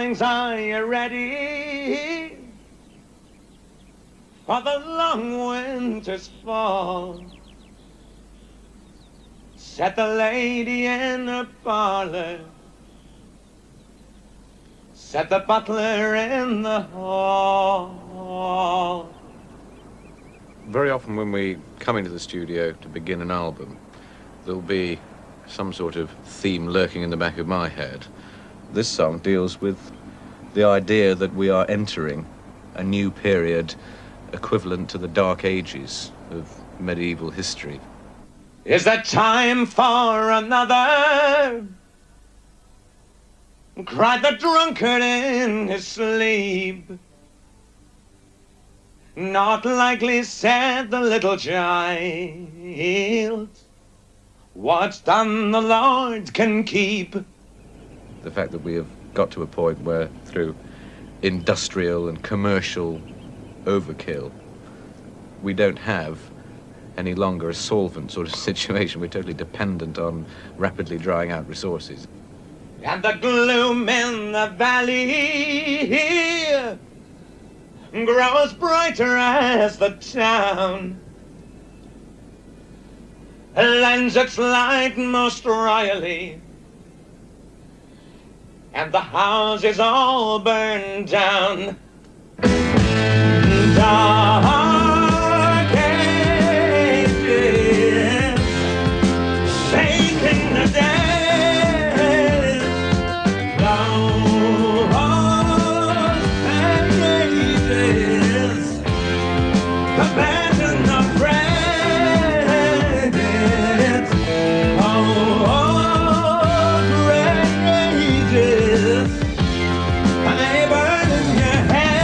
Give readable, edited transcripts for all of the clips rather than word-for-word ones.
boys, are you ready for the long winter's fall? Set the lady in her parlor, set the butler in the hall. Very often when we come into the studio to begin an album, there'll be some sort of theme lurking in the back of my head. This song deals with the idea that we are entering a new period equivalent to the Dark Ages of medieval history. Is there time for another? Cried the drunkard in his sleep. Not likely, said the little child. What's done the Lord can keep. The fact that we have got to a point where through industrial and commercial overkill, we don't have any longer a solvent sort of situation. We're totally dependent on rapidly drying out resources. And the gloom in the valley grows brighter as the town lends its light most royally, and the house is all burned down. Dark ages, shaking the dead, lost ages, the burden of bread, rages, and they burn in your heads.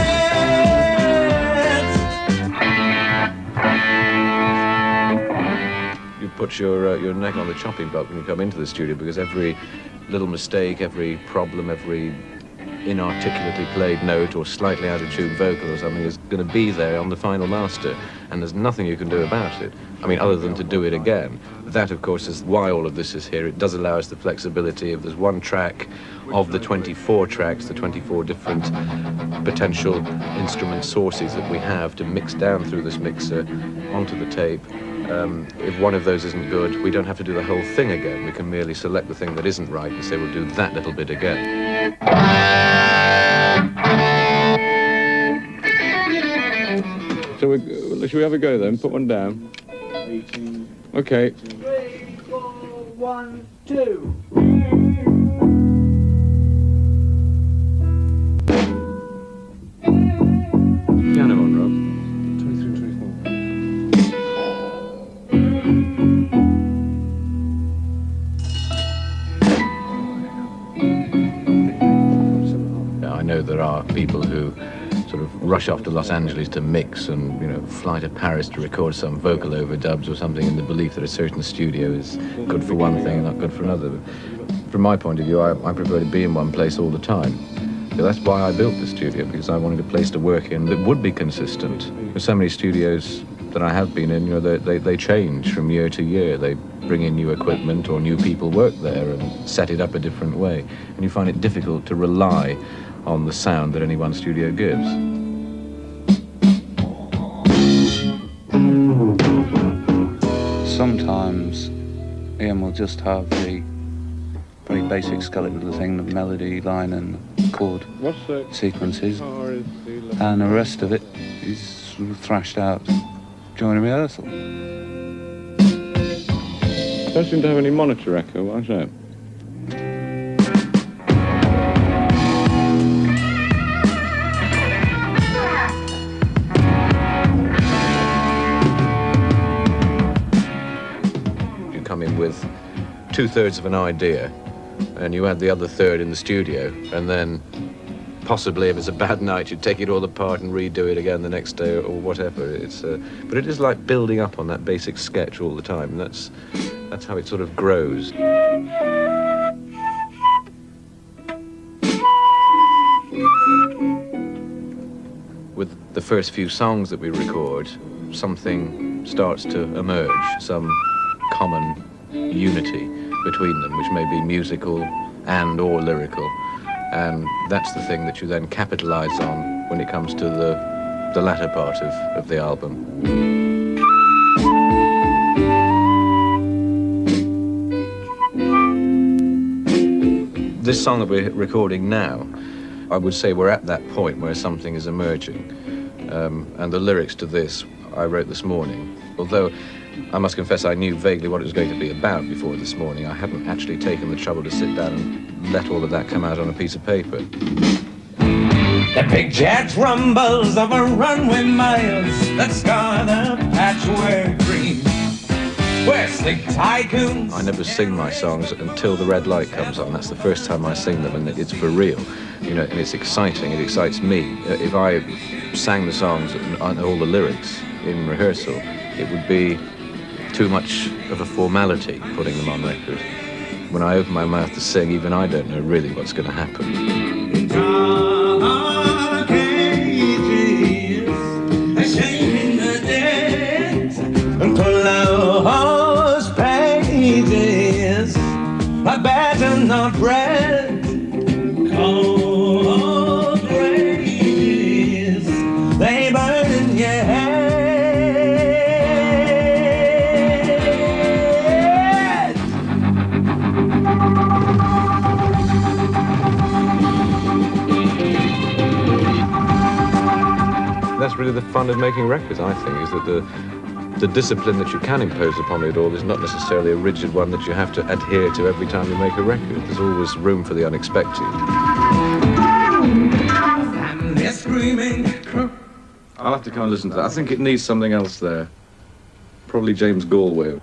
You put your neck on the chopping block when you come into the studio, because every little mistake, every problem, every inarticulately played note or slightly out of tune vocal or something is going to be there on the final master, and there's nothing you can do about it. I mean, other than to do it again. That, of course, is why all of this is here. It does allow us the flexibility. If there's one track of the 24 tracks, the 24 different potential instrument sources that we have to mix down through this mixer onto the tape, if one of those isn't good, we don't have to do the whole thing again. We can merely select the thing that isn't right and say we'll do that little bit again. So should we have a go then? Put one down. 18. Okay. 3, 4, 1, 2. Piano on, Rob. 23, 24. I know there are people who sort of rush off to Los Angeles to mix and, you know, fly to Paris to record some vocal overdubs or something in the belief that a certain studio is good for one thing and not good for another. But from my point of view, I prefer to be in one place all the time. So that's why I built the studio, because I wanted a place to work in that would be consistent. There's so many studios that I have been in, you know, they change from year to year. They bring in new equipment or new people work there and set it up a different way. And you find it difficult to rely on the sound that any one studio gives. Sometimes Ian will just have the very basic skeleton of the thing, the melody line and chord sequences, and the rest of it is sort of thrashed out during a rehearsal. Don't seem to have any monitor echo, what's that? You come in with 2/3 of an idea, and you add the other third in the studio, and then possibly, if it's a bad night, you take it all apart and redo it again the next day or whatever. But it is like building up on that basic sketch all the time, and that's how it sort of grows. With the first few songs that we record, something starts to emerge, some common unity between them, which may be musical and or lyrical. And that's the thing that you then capitalize on when it comes to the latter part of the album. This song that we're recording now, I would say we're at that point where something is emerging. And the lyrics to this I wrote this morning. Although I must confess I knew vaguely what it was going to be about before this morning, I hadn't actually taken the trouble to sit down and let all of that come out on a piece of paper. The big jet rumbles over runway miles that scar the patchwork green. Where sleep tycoons. I never sing my songs until the red light comes on. That's the first time I sing them, and it's for real, you know, and it's exciting. It excites me. If I sang the songs and all the lyrics in rehearsal, it would be too much of a formality putting them on record. When I open my mouth to sing, even I don't know really what's going to happen. Better not bread, cold rays, they burn in your head. That's really the fun of making records, I think, is that the discipline that you can impose upon it all is not necessarily a rigid one that you have to adhere to every time you make a record. There's always room for the unexpected. And they're screaming. I'll have to come and listen to that. I think it needs something else there. Probably James Galway.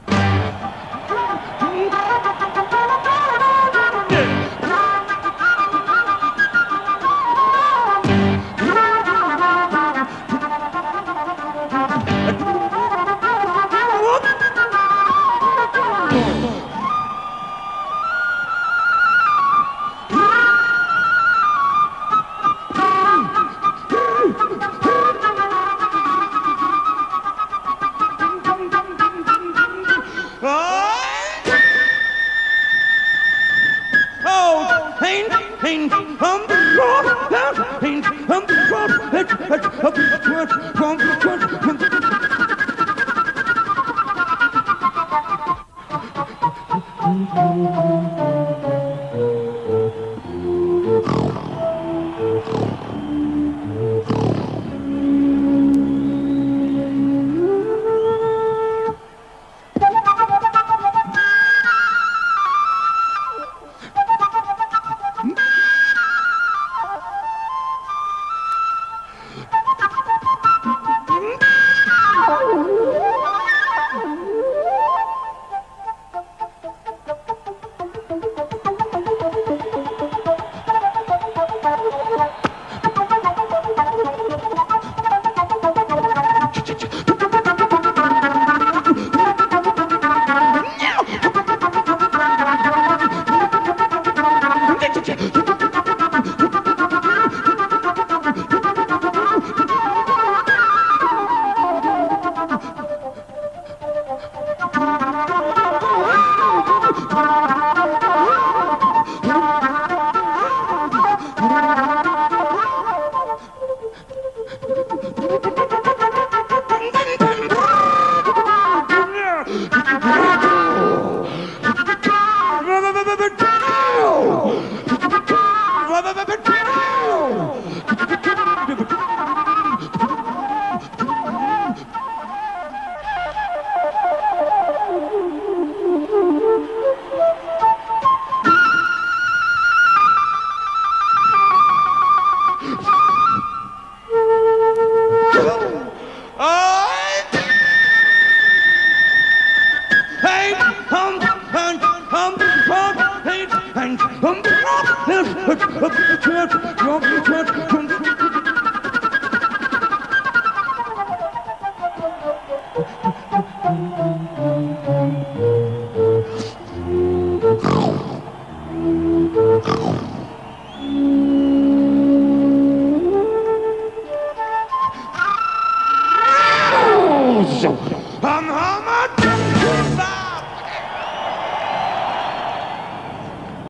Hum,